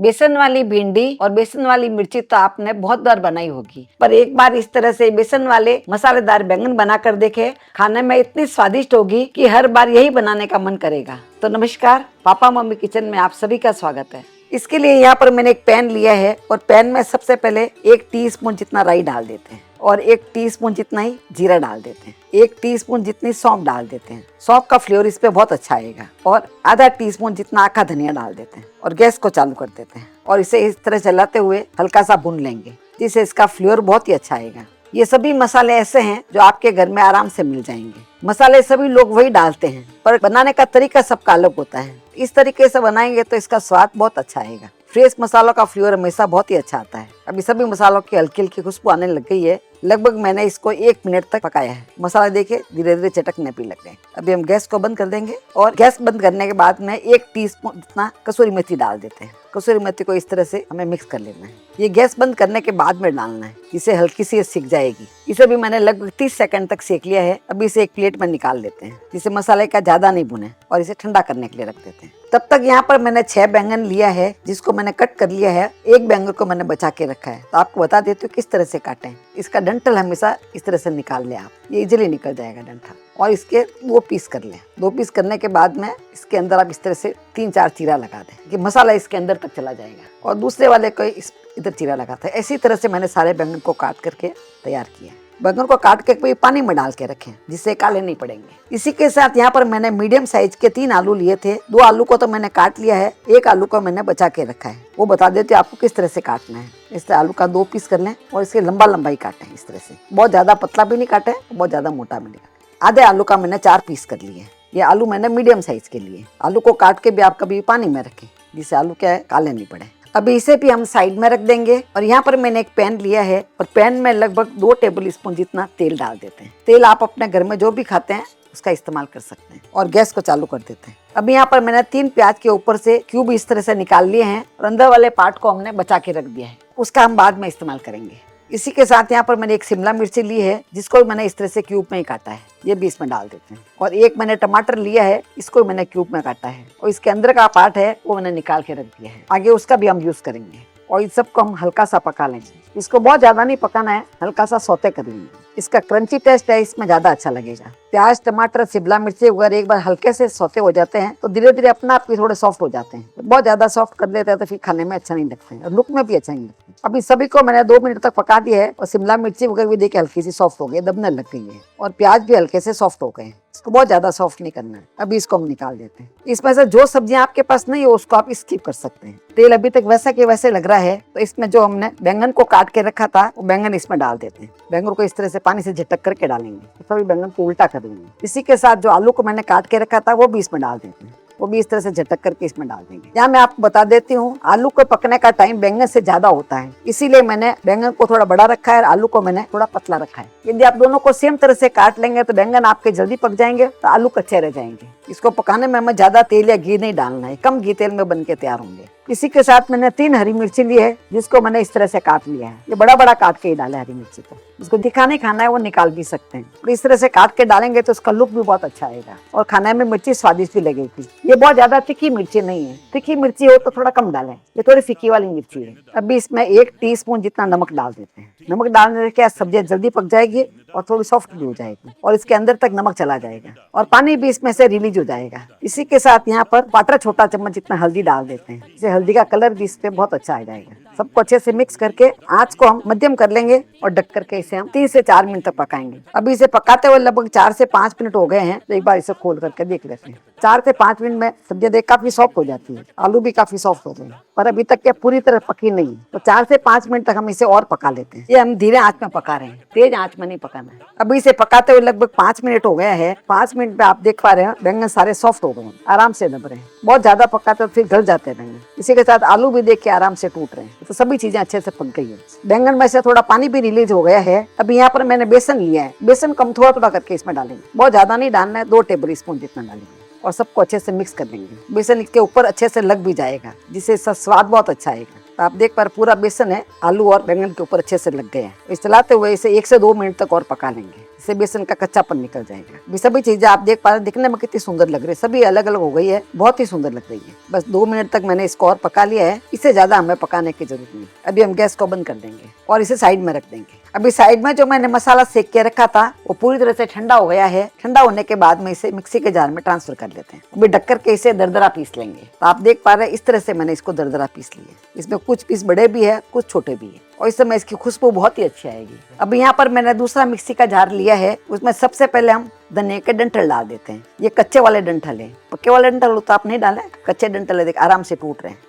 बेसन वाली भिंडी और बेसन वाली मिर्ची तो आपने बहुत बार बनाई होगी, पर एक बार इस तरह से बेसन वाले मसालेदार बैंगन बनाकर देखे। खाने में इतनी स्वादिष्ट होगी कि हर बार यही बनाने का मन करेगा। तो नमस्कार, पापा मम्मी किचन में आप सभी का स्वागत है। इसके लिए यहाँ पर मैंने एक पैन लिया है और पैन में सबसे पहले 1 टीस्पून जितना राई डाल देते हैं और 1 टीस्पून जितना ही जीरा डाल देते हैं। 1 टीस्पून जितनी सौंफ डाल देते हैं, सौंफ का फ्लेवर इस पे बहुत अच्छा आएगा। और आधा टीस्पून जितना आखा धनिया डाल देते हैं और गैस को चालू कर देते हैं और इसे इस तरह चलाते हुए हल्का सा भून लेंगे, जिससे इसका फ्लेवर बहुत ही अच्छा आएगा। ये सभी मसाले ऐसे हैं जो आपके घर में आराम से मिल जाएंगे। मसाले सभी लोग वही डालते हैं, पर बनाने का तरीका सबका अलग होता है। इस तरीके से बनाएंगे तो इसका स्वाद बहुत अच्छा आएगा। फ्रेश मसालों का फ्लेवर हमेशा बहुत ही अच्छा आता है। अभी सभी मसालों की हल्की हल्की खुशबू आने लग गई है। लगभग मैंने इसको 1 मिनट तक पकाया है। मसाला देखिए धीरे धीरे चटकने भी लग गए। अभी हम गैस को बंद कर देंगे और गैस बंद करने के बाद में 1 टीस्पून जितना कसूरी मेथी डाल देते हैं। कसूरी मेथी को इस तरह से हमें मिक्स कर लेना है। ये गैस बंद करने के बाद में डालना है, इसे हल्की सी सिक जाएगी। इसे भी मैंने लगभग 30 सेकंड तक सेक लिया है। अभी इसे एक प्लेट में निकाल लेते हैं, जिसे मसाले का ज्यादा नहीं भुने, और इसे ठंडा करने के लिए रख देते हैं। तब तक यहाँ पर मैंने 6 बैंगन लिया है, जिसको मैंने कट कर लिया है। 1 बैंगन को मैंने बचा के रखा है। तो आपको बता देती हूँ किस तरह से काटें। इसका डंठल हमेशा इस तरह से निकाल ले आप, ये इजीली निकल जाएगा डंठल। और इसके 2 पीस कर लें। 2 पीस करने के बाद में इसके अंदर आप इस तरह से 3-4 चीरा लगा दें कि मसाला इसके अंदर तक चला जाएगा। और दूसरे वाले को इधर चीरा लगाता है। इसी तरह से मैंने सारे बैंगन को काट करके तैयार किया। बैंगन को काट के कोई पानी में डाल के रखें, जिससे काले नहीं पड़ेंगे। इसी के साथ यहाँ पर मैंने मीडियम साइज के 3 आलू लिए थे। 2 आलू को तो मैंने काट लिया है, 1 आलू को मैंने बचा के रखा है। वो बता देते आपको किस तरह से काटना है। इस तरह आलू का 2 पीस कर लें और इसके लंबा लंबाई काटें इस तरह से। बहुत ज्यादा पतला भी नहीं काटे, बहुत ज्यादा मोटा भी नहीं काटे। आधे आलू का मैंने 4 पीस कर लिए। ये आलू मैंने मीडियम साइज के लिए। आलू को काट के भी आप कभी पानी में रखें, जिससे आलू क्या है काले नहीं पड़े। अभी इसे भी हम साइड में रख देंगे। और यहाँ पर मैंने एक पैन लिया है और पैन में लगभग 2 टेबल स्पून जितना तेल डाल देते हैं। तेल आप अपने घर में जो भी खाते हैं उसका इस्तेमाल कर सकते हैं। और गैस को चालू कर देते हैं। अभी यहाँ पर मैंने 3 प्याज के ऊपर से क्यूब इस तरह से निकाल लिए हैं और अंदर वाले पार्ट को हमने बचा के रख दिया है। उसका हम बाद में इस्तेमाल करेंगे। इसी के साथ यहाँ पर मैंने 1 शिमला मिर्ची ली है, जिसको मैंने इस तरह से क्यूब में ही काटा है। ये भी इसमें डाल देते हैं। और 1 मैंने टमाटर लिया है, इसको मैंने क्यूब में काटा है और इसके अंदर का पार्ट है वो मैंने निकाल के रख दिया है। आगे उसका भी हम यूज करेंगे। और इस सबको हम हल्का सा पका लेंगे। इसको बहुत ज्यादा नहीं पकाना है, हल्का सा सौते कर लेंगे। इसका क्रंची टेस्ट है, इसमें ज्यादा अच्छा लगेगा। प्याज, टमाटर, शिमला मिर्ची वगैरह एक बार हल्के से सौते हो जाते हैं तो धीरे धीरे अपना आप थोड़े सॉफ्ट हो जाते हैं। बहुत ज्यादा सॉफ्ट कर देते हैं तो फिर खाने में अच्छा नहीं लगता है और लुक में भी अच्छा नहीं लगता है। अभी सभी को मैंने 2 मिनट तक पका दिया है और शिमला मिर्ची वगैरह भी देखिए हल्की सी सॉफ्ट हो गई, दबने लग गई है। और प्याज भी हल्के से सॉफ्ट हो गए हैं। इसको बहुत ज्यादा सॉफ्ट नहीं करना है। अभी इसको हम निकाल देते हैं। इसमें से जो सब्जियां आपके पास नहीं हो उसको आप स्किप कर सकते हैं। तेल अभी तक वैसा के वैसे लग रहा है तो इसमें जो हमने बैंगन को काट के रखा था वो बैंगन इसमें डाल देते हैं। बैंगन को इस तरह से पानी से झटक करके डालेंगे। तो सभी बैंगन को उल्टा कर देंगे। इसी के साथ जो आलू को मैंने काट के रखा था वो भी इसमें डाल देते हैं। वो भी इस तरह से झटक करके इसमें डाल देंगे। यहाँ मैं आपको बता देती हूँ, आलू को पकने का टाइम बैंगन से ज्यादा होता है, इसीलिए मैंने बैंगन को थोड़ा बड़ा रखा है और आलू को मैंने थोड़ा पतला रखा है। यदि आप दोनों को सेम तरह से काट लेंगे तो बैंगन आपके जल्दी पक जाएंगे तो आलू कच्चे रह जाएंगे। इसको पकाने में हमें ज्यादा तेल या घी नहीं डालना है, कम घी तेल में बन के तैयार होंगे। इसी के साथ मैंने 3 हरी मिर्ची ली है, जिसको मैंने इस तरह से काट लिया है। ये बड़ा बड़ा काट के ही डाला है हरी मिर्ची को। जिसको दिखा नहीं खाना है वो निकाल भी सकते हैं। और इस तरह से काट के डालेंगे तो उसका लुक भी बहुत अच्छा आएगा और खाने में मिर्ची स्वादिष्ट भी लगेगी। ये बहुत ज्यादा तीखी मिर्ची नहीं है, तीखी मिर्ची हो तो थोड़ा कम डालें, ये थोड़ी फीकी वाली मिर्ची है। अभी इसमें 1 टीस्पून जितना नमक डाल देते हैं। नमक डालने से क्या सब्जियां जल्दी पक जाएगी और थोड़ी सॉफ्ट भी हो जाएगी और इसके अंदर तक नमक चला जाएगा और पानी भी इसमें से रिलीज हो जाएगा। इसी के साथ यहाँ पर 1/4 छोटा चम्मच जितना हल्दी डाल देते हैं। इससे हल्दी का कलर भी इस पे बहुत अच्छा आ जाएगा। सबको अच्छे से मिक्स करके आंच को हम मध्यम कर लेंगे और ढक करके इसे हम 3 से 4 मिनट तक पकाएंगे। अभी इसे पकाते हुए लगभग 4 से 5 मिनट हो गए हैं तो एक बार इसे खोल करके देख लेते हैं। 4 से 5 मिनट में सब्जियां देख काफी सॉफ्ट हो जाती है, आलू भी काफी सॉफ्ट हो गए हैं, पर अभी तक क्या पूरी तरह पकी नहीं है। तो 4 से 5 मिनट तक हम इसे और पका लेते हैं। ये हम धीरे आंच में पका रहे हैं, तेज आंच में नहीं पकाना है। अभी इसे पकाते हुए लगभग 5 मिनट हो गया है। 5 मिनट में आप देख पा रहे हैं बैंगन सारे सॉफ्ट हो गए हैं, आराम से दब रहे हैं। बहुत ज्यादा पकाते तो फिर गल जाते हैं बैंगन। इसी के साथ आलू भी देख के आराम से टूट रहे हैं। तो सभी चीजें अच्छे से पक गई है। बैंगन में से थोड़ा पानी भी रिलीज हो गया है। अभी यहाँ पर मैंने बेसन लिया है, बेसन कम थोड़ा थोड़ा करके इसमें डालेंगे, बहुत ज्यादा नहीं डालना है, 2 टेबल स्पून जितना डालेंगे और सबको अच्छे से मिक्स कर देंगे। बेसन इसके ऊपर अच्छे से लग भी जाएगा, जिससे इसका स्वाद बहुत अच्छा आएगा। तो आप देख पा पूरा बेसन है आलू और बैंगन के ऊपर अच्छे से लग गया है। इस चलाते हुए इसे 1 से 2 मिनट तक और पका लेंगे। इससे बेसन का कच्चापन निकल जाएगा। ये सभी चीजें आप देख पा रहे हैं, दिखने में कितनी सुंदर लग रही है, सभी अलग अलग हो गई है, बहुत ही सुंदर लग रही है। बस 2 मिनट तक मैंने इसको और पका लिया है, इससे ज्यादा हमें पकाने की जरूरत नहीं। अभी हम गैस को बंद कर देंगे और इसे साइड में रख देंगे। अभी साइड में जो मैंने मसाला सेक के रखा था वो पूरी तरह से ठंडा हो गया है। ठंडा होने के बाद में इसे मिक्सी के जार में ट्रांसफर कर लेते हैं। अभी ढक करके इसे दरदरा पीस लेंगे। तो आप देख पा रहे हैं इस तरह से मैंने इसको दरदरा पीस लिया। इसमें कुछ पीस बड़े भी है, कुछ छोटे भी है, और इस समय इसकी खुशबू बहुत ही अच्छी आएगी। अब यहाँ पर मैंने दूसरा मिक्सी का जार लिया है, उसमें सबसे पहले हम धनिया के डंठल डाल देते हैं। ये कच्चे वाले डंठल है, पक्के वाले डंठल तो आप नहीं डालें, कच्चे डंठल है, देख आराम से टूट रहे हैं।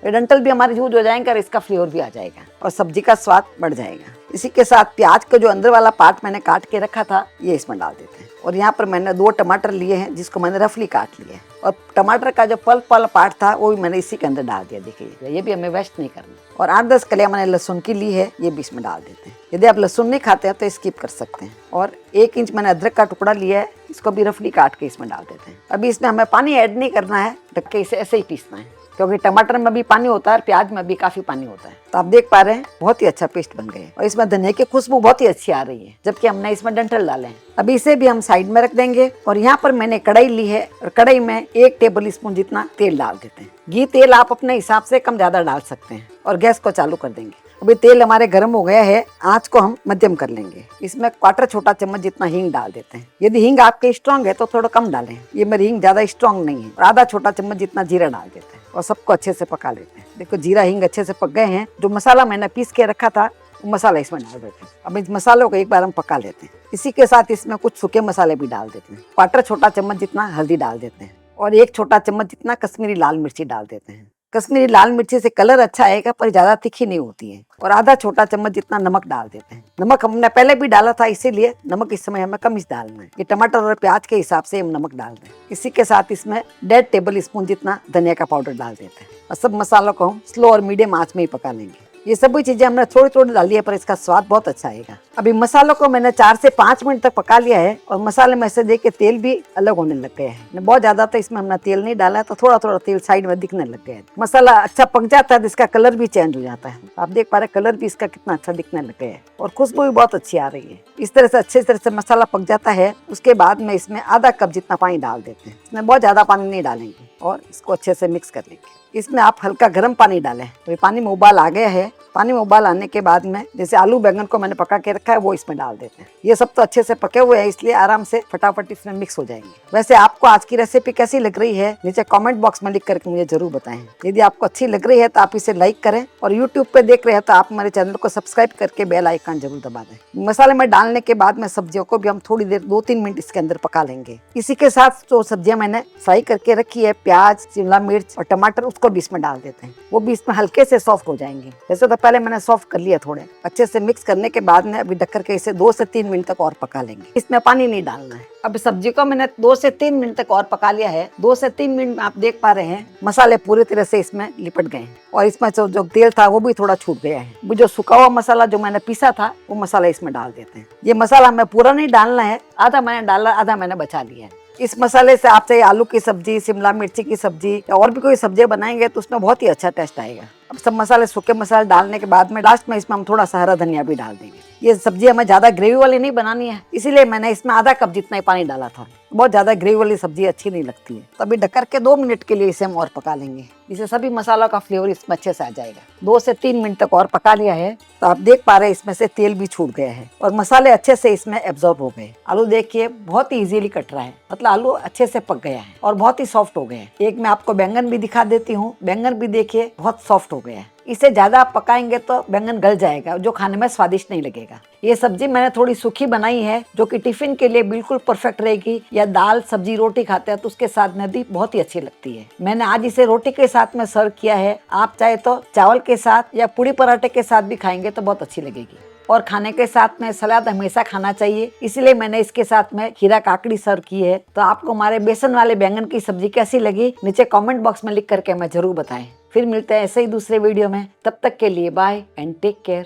ये डंठल भी हमारे यूज हो जाएंगे और इसका फ्लेवर भी आ जाएगा और सब्जी का स्वाद बढ़ जाएगा। इसी के साथ प्याज का जो अंदर वाला पार्ट मैंने काट के रखा था ये इसमें डाल देते हैं। और यहाँ पर मैंने 2 टमाटर लिए हैं जिसको मैंने रफली काट लिया है, और टमाटर का जो पल्प वाला पार्ट था वो भी मैंने इसी के अंदर डाल दिया। देखिए ये भी हमें वेस्ट नहीं करना। और 8-10 कलियां मैंने लहसुन की ली है, ये भी इसमें डाल देते हैं। यदि आप लहसुन नहीं खाते हैं तो स्किप कर सकते हैं। और 1 इंच मैंने अदरक का टुकड़ा लिया है, इसको भी रफली काट के इसमें डाल देते हैं। अभी इसमें हमें पानी ऐड नहीं करना है, ढक के इसे ऐसे ही पीसना है, क्योंकि टमाटर में भी पानी होता है और प्याज में भी काफी पानी होता है। तो आप देख पा रहे हैं बहुत ही अच्छा पेस्ट बन गया है और इसमें धनिया की खुशबू बहुत ही अच्छी आ रही है, जबकि हमने इसमें डंठल डाले हैं। अभी इसे भी हम साइड में रख देंगे। और यहाँ पर मैंने कढ़ाई ली है और कढ़ाई में 1 टेबल स्पून जितना तेल डाल देते हैं। घी तेल आप अपने हिसाब से कम ज्यादा डाल सकते हैं। और गैस को चालू कर देंगे। अभी तेल हमारे गर्म हो गया है, आंच को हम मध्यम कर लेंगे। इसमें 1/4 छोटा चम्मच जितना हींग डाल देते हैं। यदि हींग आपके स्ट्रांग है तो थोड़ा कम डालें, ये मेरी हींग ज्यादा स्ट्रांग नहीं है। और आधा छोटा चम्मच जितना जीरा डाल देते हैं और सबको अच्छे से पका लेते हैं। देखो जीरा हींग अच्छे से पक गए हैं। जो मसाला मैंने पीस के रखा था वो मसाला इसमें डाल देते हैं। अब इस मसालों को एक बार हम पका लेते हैं। इसी के साथ इसमें कुछ सूखे मसाले भी डाल देते हैं। 1/4 छोटा चम्मच जितना हल्दी डाल देते हैं और 1 छोटा चम्मच जितना कश्मीरी लाल मिर्ची डाल देते हैं। कश्मीरी लाल मिर्ची से कलर अच्छा आएगा पर ज्यादा तीखी नहीं होती है। और आधा छोटा चम्मच जितना नमक डाल देते हैं। नमक हमने पहले भी डाला था, इसीलिए नमक इस समय हमें कम ही डालना है। ये टमाटर और प्याज के हिसाब से हम नमक डाल दें। इसी के साथ इसमें 1.5 टेबल स्पून जितना धनिया का पाउडर डाल देते हैं और सब मसालों को हम स्लो और मीडियम आंच में ही पका लेंगे। ये सभी चीजें हमने थोड़ी थोड़ी डाली है पर इसका स्वाद बहुत अच्छा आएगा। अभी मसालों को मैंने 4 से 5 मिनट तक पका लिया है और मसाले में से देख के तेल भी अलग होने लग गया है। बहुत ज्यादा तो इसमें हमने तेल नहीं डाला है, तो थोड़ा थोड़ा तेल साइड में दिखने लग गया है। मसाला अच्छा पक जाता है तो इसका कलर भी चेंज हो जाता है। आप देख पा रहे कलर भी इसका कितना अच्छा दिखने लग गया है और खुशबू भी बहुत अच्छी आ रही है। इस तरह से अच्छे तरह से मसाला पक जाता है। उसके बाद में इसमें आधा कप जितना पानी डाल देते हैं। इसमें बहुत ज्यादा पानी नहीं डालेंगे और इसको अच्छे से मिक्स कर लेंगे। इसमें आप हल्का गर्म पानी डालें। तो पानी में उबाल आ गया है। पानी में उबाल आने के बाद में जैसे आलू बैंगन को मैंने पका के रखा है वो इसमें डाल देते हैं। ये सब तो अच्छे से पके हुए हैं, इसलिए आराम से फटाफट इसमें मिक्स हो जाएंगे। वैसे आपको आज की रेसिपी कैसी लग रही है नीचे कमेंट बॉक्स में लिख करके मुझे जरूर बताएं। यदि आपको अच्छी लग रही है तो आप इसे लाइक करें और यूट्यूब पे देख रहे हैं तो आप हमारे चैनल को सब्सक्राइब करके बेल आइकन जरूर दबा दें। मसाले में डालने के बाद में सब्जियों को भी हम थोड़ी देर 2-3 मिनट इसके अंदर पका लेंगे। इसी के साथ जो सब्जियां मैंने फ्राई करके रखी है, प्याज, शिमला मिर्च और टमाटर, उसको भी इसमें डाल देते हैं। वो भी इसमें हल्के से सॉफ्ट हो जाएंगे। वैसे तो पहले मैंने सॉफ्ट कर लिया, थोड़े अच्छे से मिक्स करने के बाद में अभी ढक करके इसे 2 से 3 मिनट तक और पका लेंगे। इसमें पानी नहीं डालना है। अब सब्जी को मैंने 2 से 3 मिनट तक और पका लिया है। 2 से 3 मिनट में आप देख पा रहे हैं मसाले पूरी तरह से इसमें लिपट गए हैं और इसमें जो तेल था वो भी थोड़ा छूट गया है। वो जो सूखा हुआ मसाला जो मैंने पीसा था वो मसाला इसमें डाल देते हैं। ये मसाला हमें पूरा नहीं डालना है, आधा मैंने डाला, आधा मैंने बचा लिया है। इस मसाले से आप चाहे आलू की सब्जी, शिमला मिर्ची की सब्जी या और भी कोई सब्जी बनाएंगे तो उसमें बहुत ही अच्छा टेस्ट आएगा। अब सब मसाले, सूखे मसाले डालने के बाद में लास्ट में इसमें हम थोड़ा सा हरा धनिया भी डाल देंगे। ये सब्जी हमें ज्यादा ग्रेवी वाली नहीं बनानी है, इसीलिए मैंने इसमें आधा कप जितना ही पानी डाला था। बहुत ज्यादा ग्रेवी वाली सब्जी अच्छी नहीं लगती है। तो अभी ढक करके 2 मिनट के लिए इसे हम और पका लेंगे। इसे सभी मसालों का फ्लेवर इसमें अच्छे से आ जाएगा। 2 से 3 मिनट तक और पका लिया है तो आप देख पा रहे हैं इसमें से तेल भी छूट गया है और मसाले अच्छे से इसमें एब्जॉर्ब हो गए। आलू देखिए बहुत ही इजीली कट रहा है, मतलब आलू अच्छे से पक गया है और बहुत ही सॉफ्ट हो गए हैं। एक मैं आपको बैंगन भी दिखा देती हूँ। बैंगन भी देखिए बहुत सॉफ्ट हो गया है। इसे ज्यादा आप पकाएंगे तो बैंगन गल जाएगा, जो खाने में स्वादिष्ट नहीं लगेगा। ये सब्जी मैंने थोड़ी सूखी बनाई है जो कि टिफिन के लिए बिल्कुल परफेक्ट रहेगी, या दाल सब्जी रोटी खाते हैं तो उसके साथ में भी बहुत ही अच्छी लगती है। मैंने आज इसे रोटी के साथ में सर्व किया है। आप चाहे तो चावल के साथ या पूड़ी पराठे के साथ भी खाएंगे तो बहुत अच्छी लगेगी। और खाने के साथ में सलाद हमेशा खाना चाहिए, इसलिए मैंने इसके साथ में खीरा काकड़ी सर्व की है। तो आपको हमारे बेसन वाले बैंगन की सब्जी कैसी लगी नीचे कमेंट बॉक्स में लिख करके हमें जरूर बताएं। फिर मिलते हैं ऐसे ही दूसरे वीडियो में। तब तक के लिए बाय एंड टेक केयर।